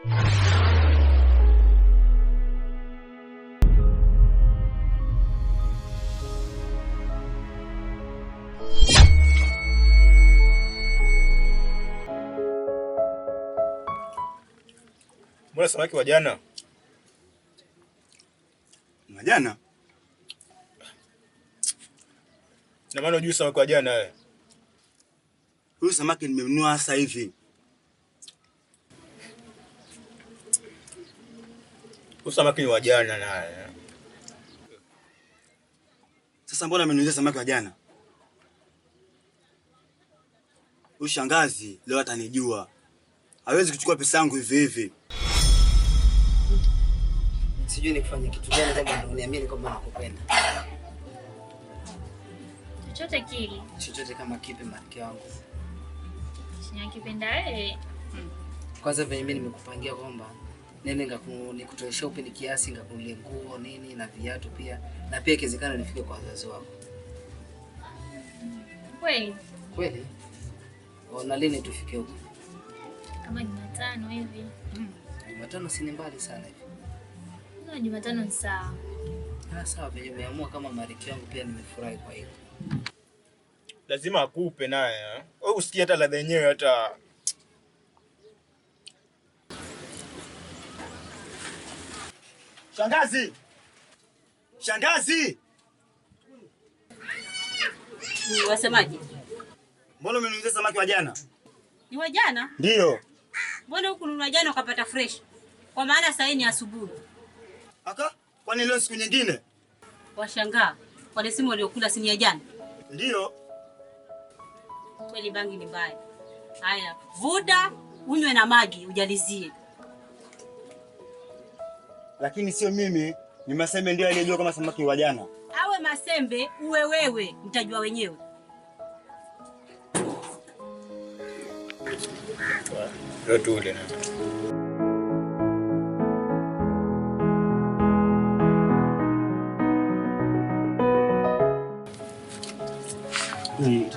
Mbona samaki wa jana? Na jana? Na maana unajua samaki wa jana wewe. Huyu samaki nimenunua sasa hivi. Huyu samaki ni wa jana naye. Sasa mbona amenunua samaki wa jana? Huyu shangazi leo atanijua. Hawezi kuchukua pesa yangu hivi hivi. Sijui nikufanye kitu gani kama ndio uniamini kwamba nakupenda. Chochote kile. Chochote kama kipi marafiki wangu. Sinyakipenda wewe. Kwanza venye mimi nimekupangia kwamba nene nikutoeshea upeni kiasi ngakunulie nguo nini na viatu pia na pia ikiwezekana nifike kwa wazazi wako. Kweli? Kweli? Ona lini tufike huko? Kama Jumatano hivi. Jumatano si mbali sana hivi. Na Jumatano ni sawa. Sawa, venye umeamua kama marafiki wangu pia nimefurahi kwa hilo. Lazima akupe naye. Wewe usikie hata ladha yenyewe hata. Shangazi! Shangazi! Wasemaje? Mbona umenunua samaki wa jana? Ni wa jana? Ndio. Mbona huku nunua jana ukapata fresh? Kwa maana sasa hii ni asubuhi. Aka? Kwani leo siku nyingine? Washangaa. Kwa simu waliokula si ya jana? Ndio. Kweli bangi ni mbaya. Haya, vuda, unywe na maji, ujalizie. Lakini sio mimi, ni Masembe ndio aliyejua kama samaki wa jana. Awe Masembe, uwe wewe, mtajua wenyewe. Ndio tule na.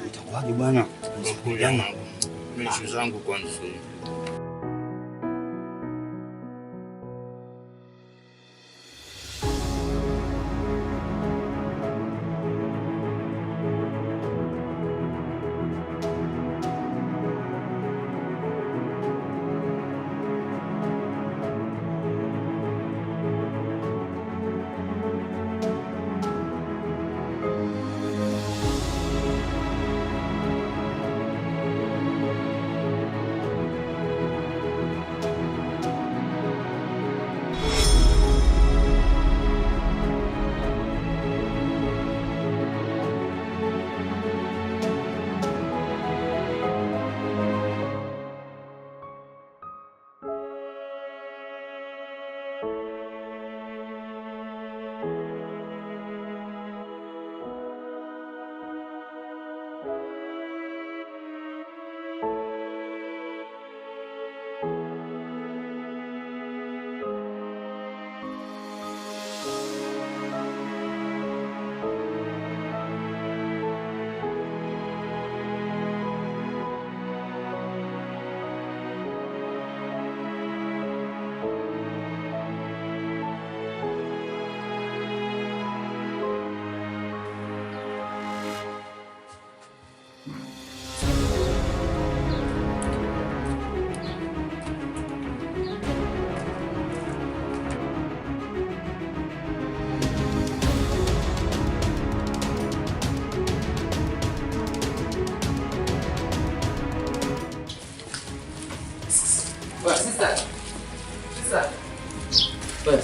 Itakuwaje bwana? Mimi shi zangu kwanza.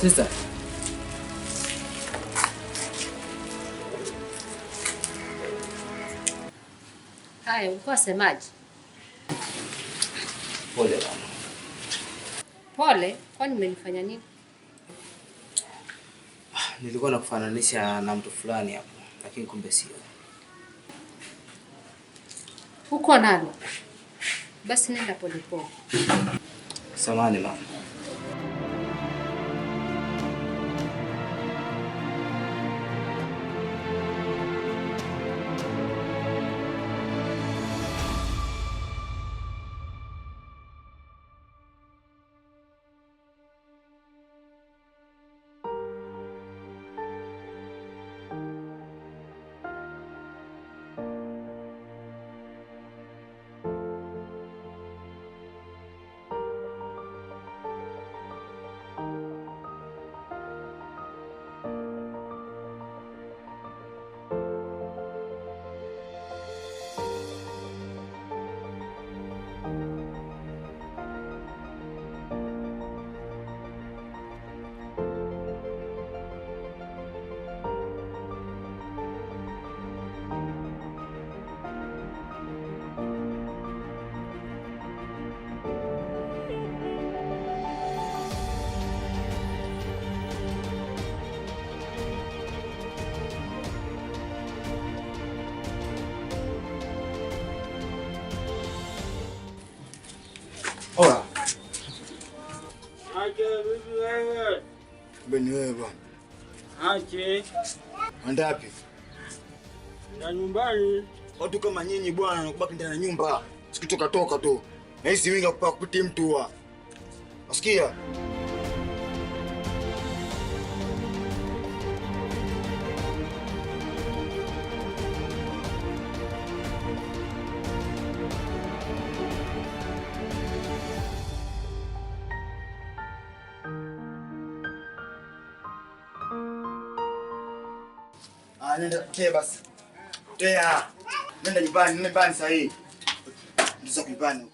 Sister. Haya, ulikuwa semaje? Pole bwana. Pole? Kwani umenifanya nini? Nilikuwa nakufananisha na mtu fulani hapo, lakini kumbe sio. Uko nalo? Basi nenda pole pole. Samahani mama. Poa. Aje bibi wewe. Beni wewe bwana. Aje. Anda wapi? Na nyumbani. Watu kama nyinyi bwana wanakubaki ndani ya nyumba. Sikitoka toka tu. Na hizi winga kupita mtu wa. Wasikia? Nenda basi. Nenda nyumbani sasa hii. Ndio nyumbani.